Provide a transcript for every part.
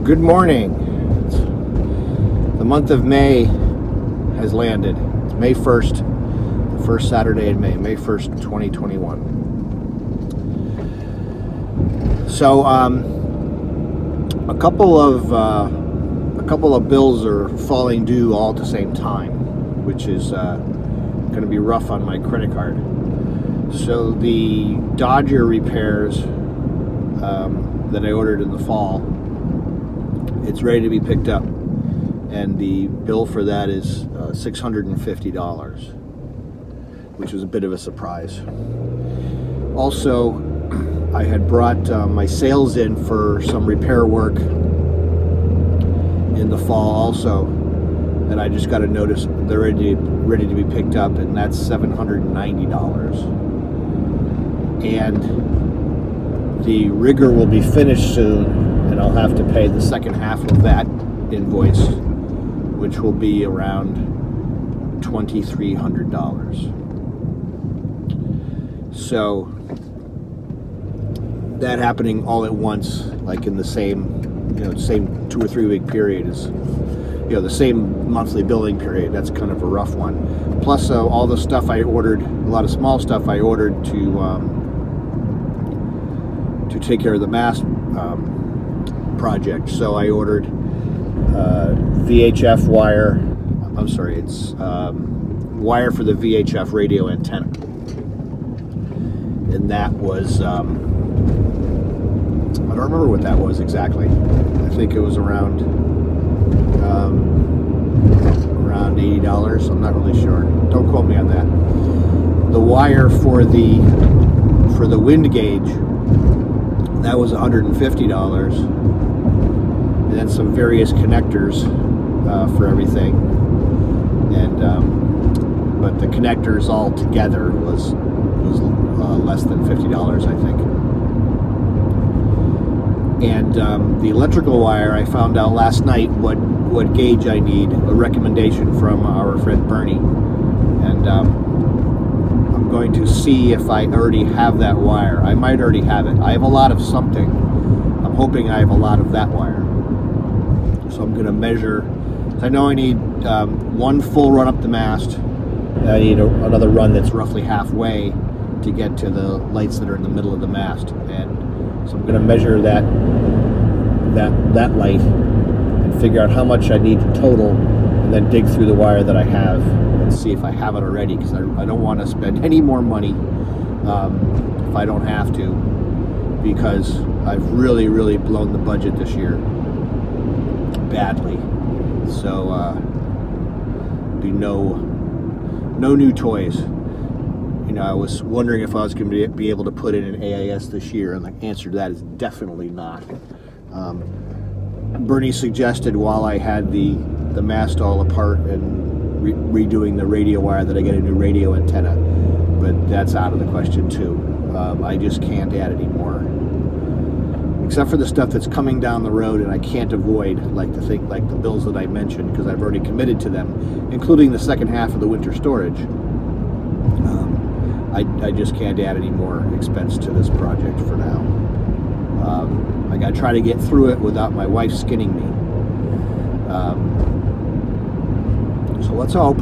Good morning. The month of May has landed. It's May 1st, the first Saturday in May, May 1st, 2021. So, a couple of bills are falling due all at the same time, which is going to be rough on my credit card. So the Dodger repairs that I ordered in the fall, it's ready to be picked up, and the bill for that is $650, which was a bit of a surprise. Also, I had brought my sails in for some repair work in the fall also, and I just got a notice they're ready to be picked up, and that's $790. And the rigger will be finished soon, and I'll have to pay the second half of that invoice, which will be around $2,300. So that happening all at once, like in the same, same 2 or 3 week period, is, the same monthly billing period. That's kind of a rough one. Plus, all the stuff I ordered, a lot of small stuff I ordered to take care of the mast project. So I ordered VHF wire. I'm sorry, it's wire for the VHF radio antenna, and that was I don't remember what that was exactly. I think it was around $80. I'm not really sure. Don't quote me on that. The wire for the wind gauge, that was $150, and then some various connectors for everything. And but the connectors all together was less than $50, I think. And the electrical wire, I found out last night what gauge I need, a recommendation from our friend Bernie, and I'm going to see if I already have that wire. I might already have it. I have a lot of something. I'm hoping I have a lot of that wire. So I'm going to measure. I know I need one full run up the mast. I need another run that's roughly halfway to get to the lights that are in the middle of the mast, and so I'm going to measure that light and figure out how much I need total, and then dig through the wire that I have and see if I have it already, because I don't want to spend any more money if I don't have to, because I've really blown the budget this year badly. So be no new toys. I was wondering if I was going to be able to put in an AIS this year, and the answer to that is definitely not. Bernie suggested, while I had the mast all apart and redoing the radio wire, that I get a new radio antenna, but that's out of the question too. I just can't add any more, except for the stuff that's coming down the road and I can't avoid, like the bills that I mentioned, because I've already committed to them, including the second half of the winter storage. I just can't add any more expense to this project for now. I got to try to get through it without my wife skinning me. So let's hope.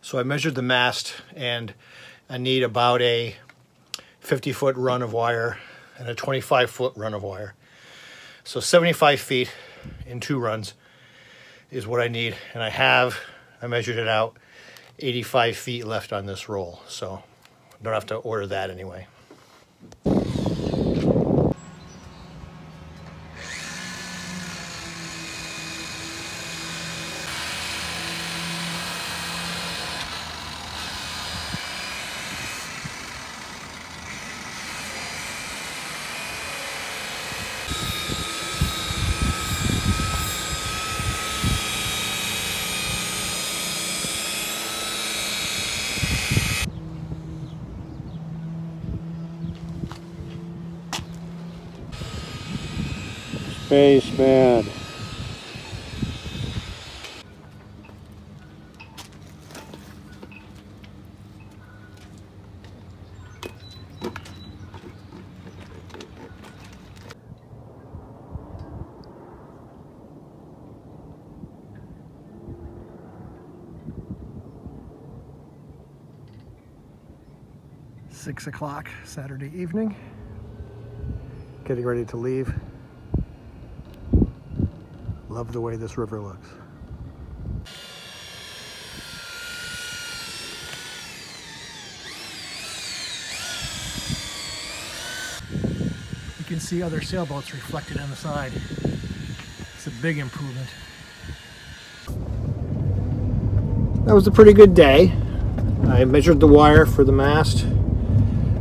So I measured the mast, and I need about a 50-foot run of wire and a 25-foot run of wire. So 75 feet in 2 runs is what I need, and I measured it out, 85 feet left on this roll, so I don't have to order that anyway. Spaceman. 6 o'clock Saturday evening. Getting ready to leave. Love the way this river looks. You can see other sailboats reflected on the side. It's a big improvement. That was a pretty good day. I measured the wire for the mast,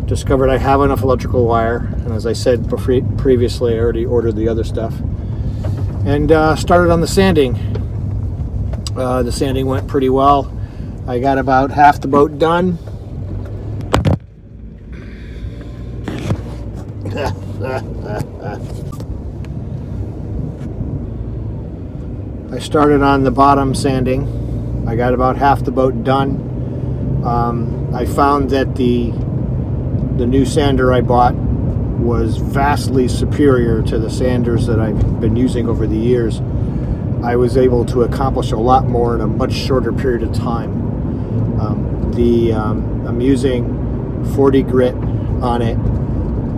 discovered I have enough electrical wire, and as I said previously, I already ordered the other stuff, and started on the sanding. The sanding went pretty well. I got about half the boat done. I started on the bottom sanding. I got about half the boat done. I found that the new sander I bought was vastly superior to the sanders that I've been using over the years. I was able to accomplish a lot more in a much shorter period of time. I'm using 40 grit on it.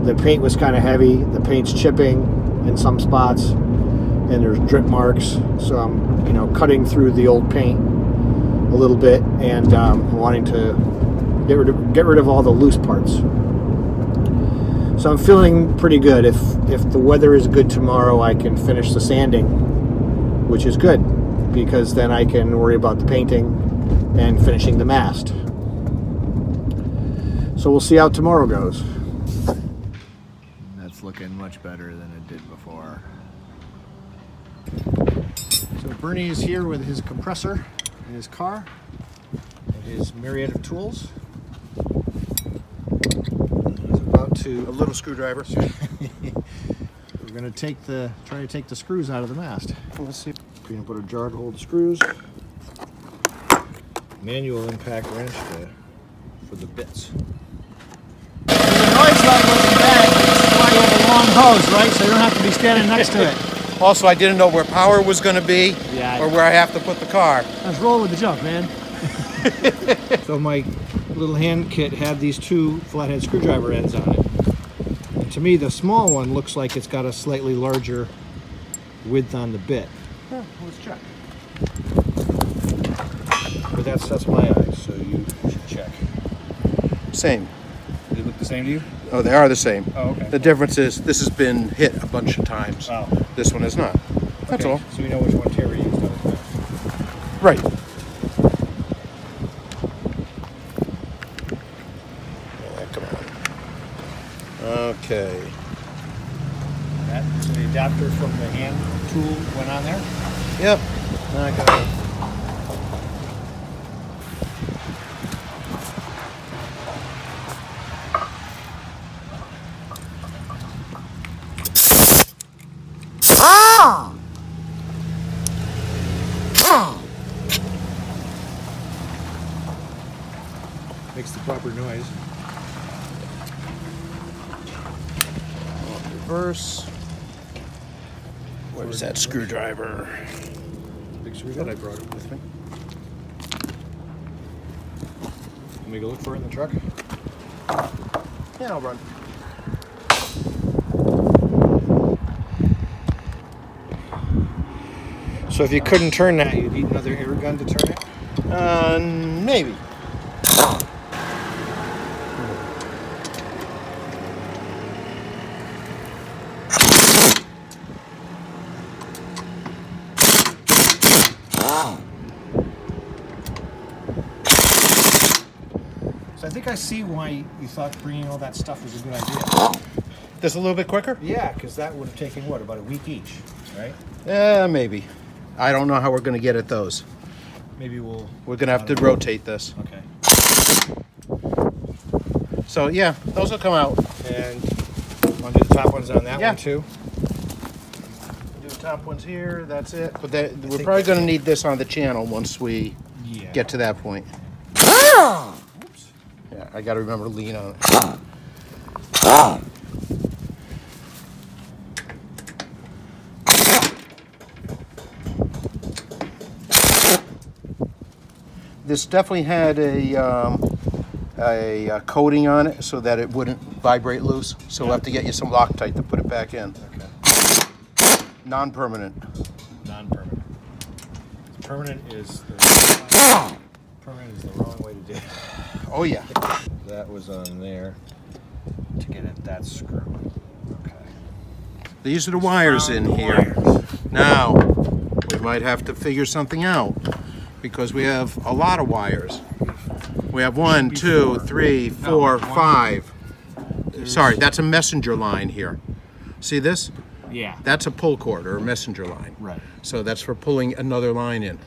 The paint was kind of heavy. The paint's chipping in some spots, and there's drip marks. So I'm, cutting through the old paint a little bit and wanting to get rid of all the loose parts. So I'm feeling pretty good. If the weather is good tomorrow, I can finish the sanding, which is good, because then I can worry about the painting and finishing the mast. So we'll see how tomorrow goes. That's looking much better than it did before. So Bernie is here with his compressor in his car and his myriad of tools. He's about to... A little screwdriver. We're going to try to take the screws out of the mast. Let's see. We're going to put a jar to hold the screws. Manual impact wrench for the bits. The noise level isn't bad. That's why you have a long hose, right? So you don't have to be standing next to it. Also, I didn't know where power was going to be, Yeah, or where I have to put the car. Let's roll with the jump, man. So my little hand kit had these two flathead screwdriver ends on it. And to me, the small one looks like it's got a slightly larger width on the bit. Huh, let's check. But that's my eyes, so you should check. Same. Do they look the same to you? Oh, they are the same. Oh, okay. The difference is this has been hit a bunch of times. Oh. This one is not. That's Okay, all. So we know which one Terry used on his map. Right. Yeah, come on. Okay. So the adapter from the hand tool went on there? Yep. I got it. Makes the proper noise. Reverse. Where's that screwdriver? Big screwdriver? I brought it with me. Want me to go look for it in the truck? Yeah, I'll run. So if you couldn't turn that, you'd need another air gun to turn it? Maybe. So I think I see why you thought bringing all that stuff was a good idea. This a little bit quicker? Yeah, because that would have taken, what, about a week each, right? Yeah, maybe. I don't know how we're going to get at those. Maybe we're going to have to rotate this. Okay. So, yeah, those will come out. And want to do the top ones on that one too? Do the top ones here, that's it. But we're probably going to need this on the channel once we get to that point. Oops. Yeah, I got to remember to lean on it. This definitely had a a coating on it so that it wouldn't vibrate loose. So we'll have to get you some Loctite to put it back in. Okay. Non-permanent. Non-permanent. Permanent is the wrong way to do it. Oh yeah. That was on there to get at that screw. Okay. These are the wires in here. Now, we might have to figure something out because we have a lot of wires. We have 1, 2, 3, 4, 5. Sorry, that's a messenger line here. See this? Yeah. That's a pull cord or a messenger line. Right. So that's for pulling another line in.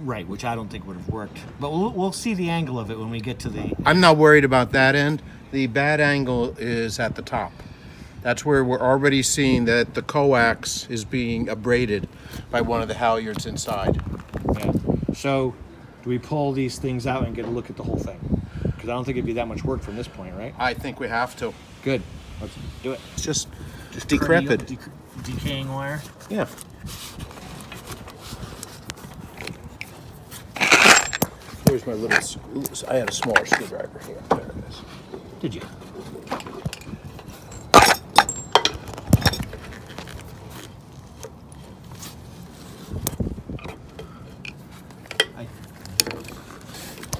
Right, which I don't think would have worked. But we'll see the angle of it when we get to the... I'm not worried about that end. The bad angle is at the top. That's where we're already seeing that the coax is being abraded by one of the halyards inside. Yeah. So, do we pull these things out and get a look at the whole thing? Because I don't think it'd be that much work from this point, right? I think we have to. Good. Let's do it. It's just decrepit. Decaying wire? Yeah. Where's my little, I had a smaller screwdriver here. There it is. Did you?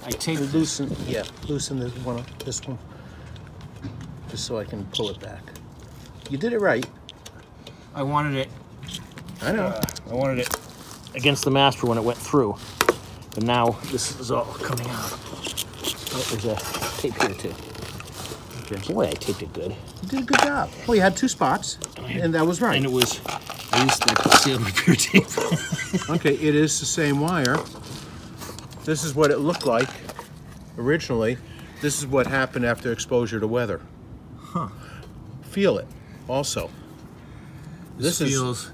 I taped loosen this one, just so I can pull it back. You did it right. I wanted it. I know. I wanted it against the mast for when it went through. But now this is all coming out. Oh, there's a tape here too. Okay. Boy, I taped it good. You did a good job. Well, you had 2 spots, and that was right. And it was, I used the concealed repair tape. Okay, it is the same wire. This is what it looked like originally. This is what happened after exposure to weather. Huh. Feel it also. This feels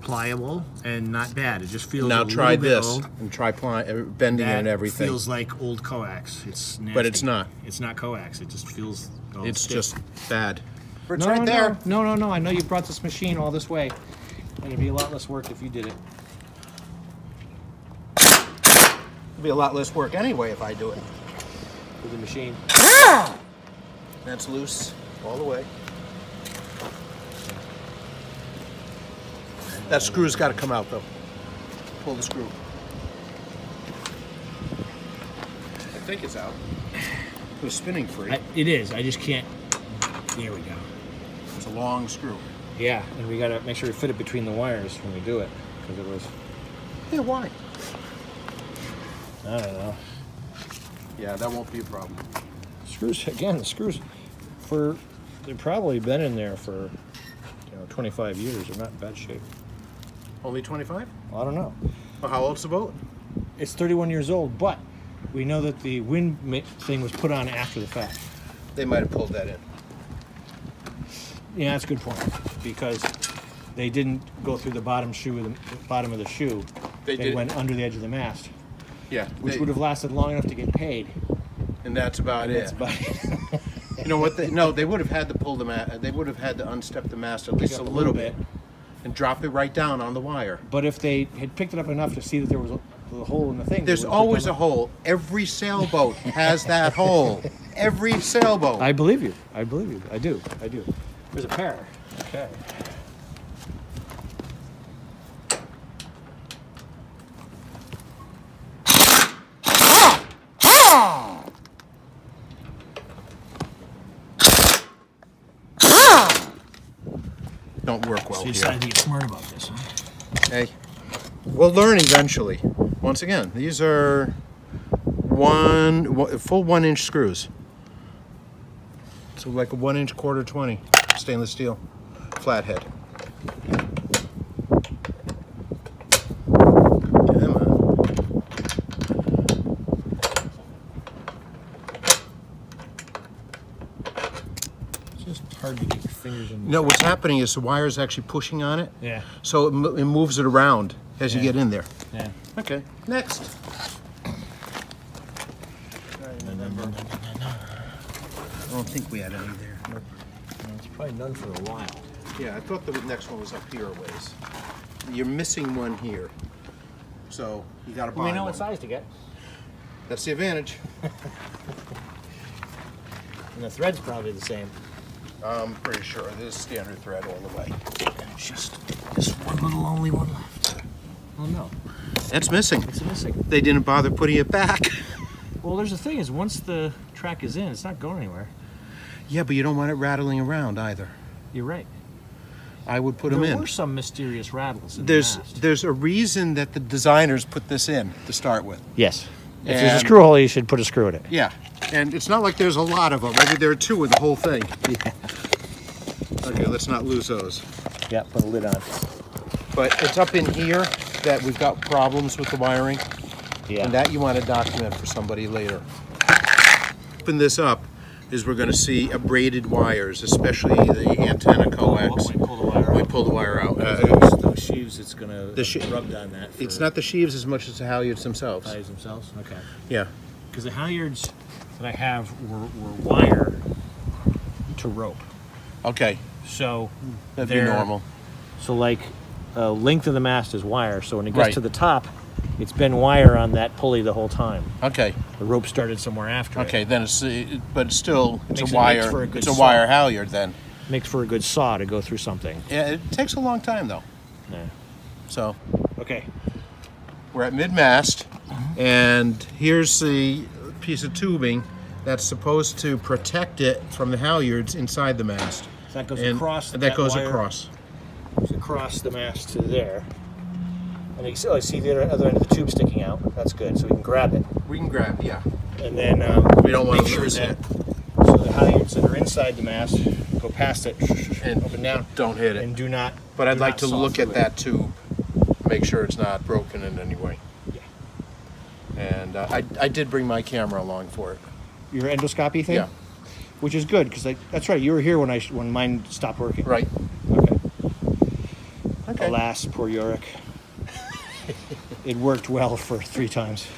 pliable and not bad. It just feels now a try little bit this old. and try bending it and everything. Feels like old coax. It's nasty. But it's not. It's not coax. It just feels. It's stiff. just bad. It's no, right there. No. I know you brought this machine all this way, and it'd be a lot less work if you did it. It'll be a lot less work anyway if I do it. With the machine. That's loose all the way. That screw's got to come out though. Pull the screw. I think it's out. It was spinning free. It is. I just can't. There we go. It's a long screw. Yeah, and we gotta make sure we fit it between the wires when we do it, because it was. Yeah, why? I don't know. Yeah, that won't be a problem. Screws again. The screws, they've probably been in there for 25 years. They're not in bad shape. Only 25? Well, I don't know. Well, how old's the boat? It's 31 years old, but we know that the wind thing was put on after the fact. They might have pulled that in. Yeah, that's a good point, because they didn't go through the bottom of the shoe. They went under the edge of the mast. Yeah. Which would have lasted long enough to get paid. And that's about it. That's about it. You know what? They would have had to pull the mast. They would have had to unstep the mast at least a little bit and drop it right down on the wire. But if they had picked it up enough to see that there was a hole in the thing, there's always a hole. Every sailboat has that hole. Every sailboat. I believe you. I believe you. I do. There's a pair. Okay. Don't work well so here. You decided to get smart about this, huh? Hey, we'll learn eventually. Once again, these are full 1-inch screws. So like a 1-inch quarter 20 stainless steel flathead. Come on. It's just hard to get your fingers in. No, what's happening is the wire is actually pushing on it. Yeah. So it moves it around as you get in there. Yeah. Okay. Next. I don't think we had any there. No, it's probably none for a while. Yeah, I thought the next one was up here a ways. You're missing one here. So you got to buy We know one. what size to get. That's the advantage. And the thread's probably the same. I'm pretty sure this is standard thread all the way. Just one little only one left. Oh no. It's missing. It's missing. They didn't bother putting it back. Well, there's the thing is, once the track is in, it's not going anywhere. Yeah, but you don't want it rattling around either. You're right. I would put them in. There were some mysterious rattles in the mast. There's a reason that the designers put this in to start with. Yes. If there's a screw hole, you should put a screw in it. Yeah, and it's not like there's a lot of them. Maybe there are 2 in the whole thing. Yeah. Okay, let's not lose those. Yeah, put a lid on. But it's up in here that we've got problems with the wiring. Yeah. And that you want to document for somebody later. Open this up is we're going to see abraded wires, especially the antenna coax. When we pull the wire out. We pull the wire out. Those sheaves, it's going to rub on that. It's not the sheaves as much as the halyards themselves. Halyards themselves? Okay. Yeah. Because the halyards that I have were wire to rope. Okay. So that'd be normal. So like length of the mast is wire. So when it gets Right. to the top, it's been wire on that pulley the whole time. Okay. The rope started somewhere after Okay, it. then it's but still it's Makes a wire. makes for a good It's a saw. wire halyard then. Makes for a good saw to go through something. Yeah, it takes a long time though. Yeah. So Okay. we're at mid-mast, and here's the piece of tubing that's supposed to protect it from the halyards inside the mast. So that goes And across. that goes wire, across. across the mast to there. And you can see, I see the other end of the tube sticking out. That's good. So we can grab it. We can grab, yeah. And then We don't want make to sure lose that it. so the halyards that are inside the mast go past it And up and down. Don't hit it. And do not. But I'd do like not to saw look through at it. that tube, make sure it's not broken in any way. Yeah. And I did bring my camera along for it. Your endoscopy thing. Yeah. Which is good because that's right. You were here when mine stopped working. Right. Okay. Okay. Alas, poor Yorick. It worked well for 3 times.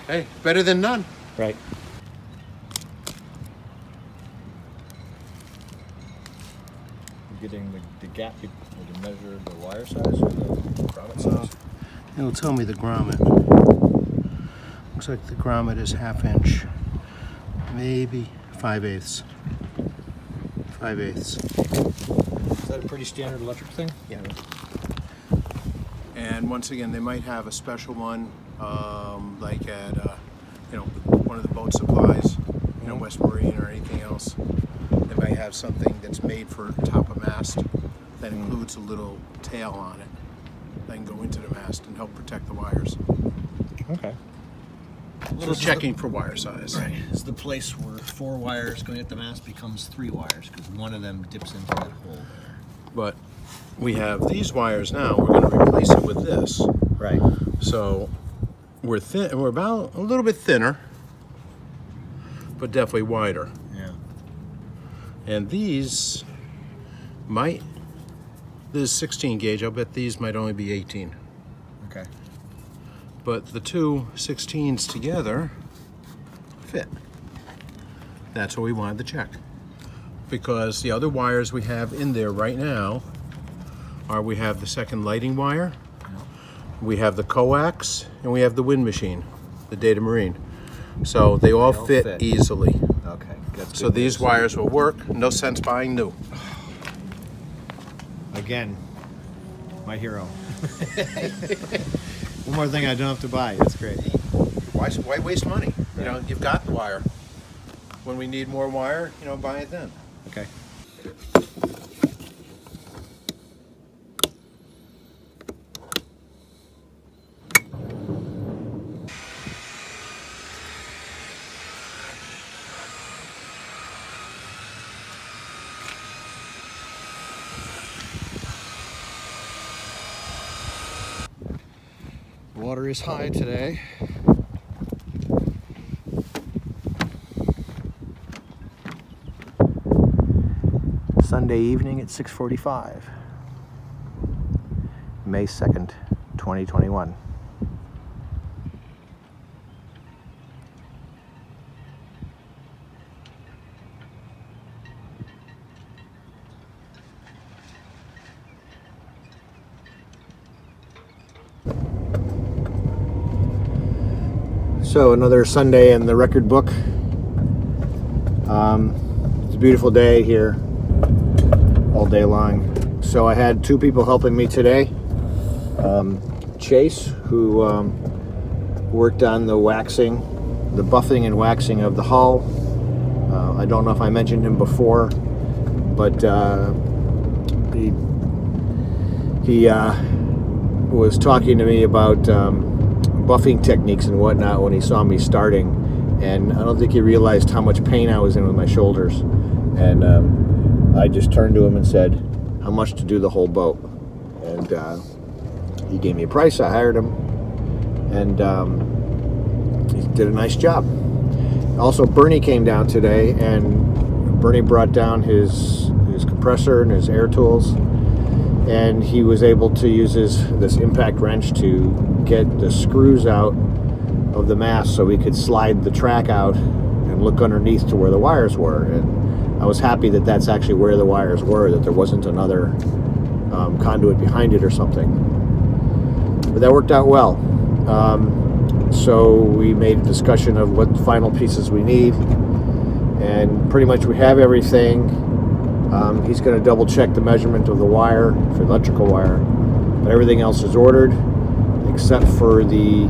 Hey, better than none. Right. Getting the gap, you can measure the wire size or the grommet size? It'll tell me the grommet. Looks like the grommet is 1/2 inch. Maybe 5/8. 5/8. Is that a pretty standard electric thing? Yeah. And once again, they might have a special one, like at one of the boat supplies, West Marine or anything else. They might have something that's made for top of mast that includes a little tail on it that can go into the mast and help protect the wires. Okay. So we're checking for wire size. Right. This is the place where 4 wires going at the mast becomes 3 wires because one of them dips into that hole there. But we have these wires now. We're going to replace it with this. Right. So we're thin. We're about a little bit thinner, but definitely wider. Yeah. And these might. This is 16 gauge. I'll bet these might only be 18. Okay. But the two 16s together fit. That's what we wanted to check. Because the other wires we have in there right now are, we have the second lighting wire, we have the coax, and we have the wind machine, the Data Marine. So they all fit easily. Okay. That's So these wires will work. No sense buying new. Again, my hero. One more thing I don't have to buy. That's great. Why waste money? You know, you've got the wire. When we need more wire, buy it then. Okay. Water is high today. Sunday evening at 6:45. May 2nd, 2021. So another Sunday in the record book. It's a beautiful day here, all day long. So I had two people helping me today. Chase, who worked on the waxing, the buffing and waxing of the hull. I don't know if I mentioned him before, but he was talking to me about buffing techniques and whatnot when he saw me starting, and I don't think he realized how much pain I was in with my shoulders. And I just turned to him and said, how much to do the whole boat? And he gave me a price. I hired him, and he did a nice job. Also, Bernie came down today, and Bernie brought down his compressor and his air tools, and he was able to use this impact wrench to get the screws out of the mast so we could slide the track out and look underneath to where the wires were. And I was happy that that's actually where the wires were, that there wasn't another conduit behind it or something. But that worked out well. So we made a discussion of what final pieces we need, and pretty much we have everything. He's going to double check the measurement of the wire for the electrical wire, but everything else is ordered except for the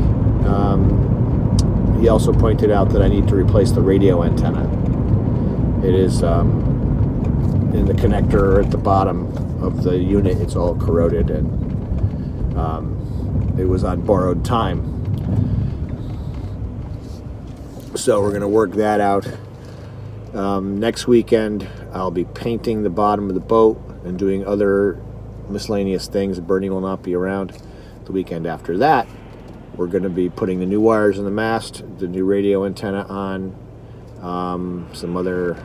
he also pointed out that I need to replace the radio antenna. It is in the connector at the bottom of the unit. It's all corroded, and it was on borrowed time. So we're going to work that out. Next weekend I'll be painting the bottom of the boat and doing other miscellaneous things. Bernie will not be around. The weekend after that, we're going to be putting the new wires in the mast, the new radio antenna on, some other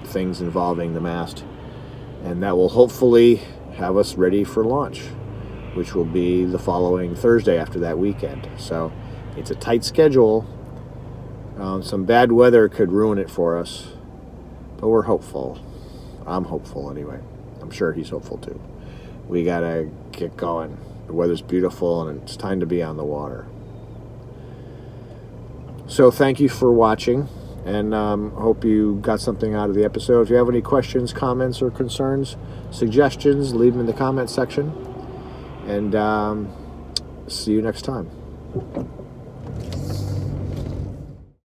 things involving the mast, and that will hopefully have us ready for launch, which will be the following Thursday after that weekend. So it's a tight schedule. Some bad weather could ruin it for us, but we're hopeful. I'm hopeful anyway. I'm sure he's hopeful too. We gotta get going. The weather's beautiful and it's time to be on the water. So thank you for watching, and hope you got something out of the episode. If you have any questions, comments, or concerns, suggestions, leave them in the comment section, and see you next time.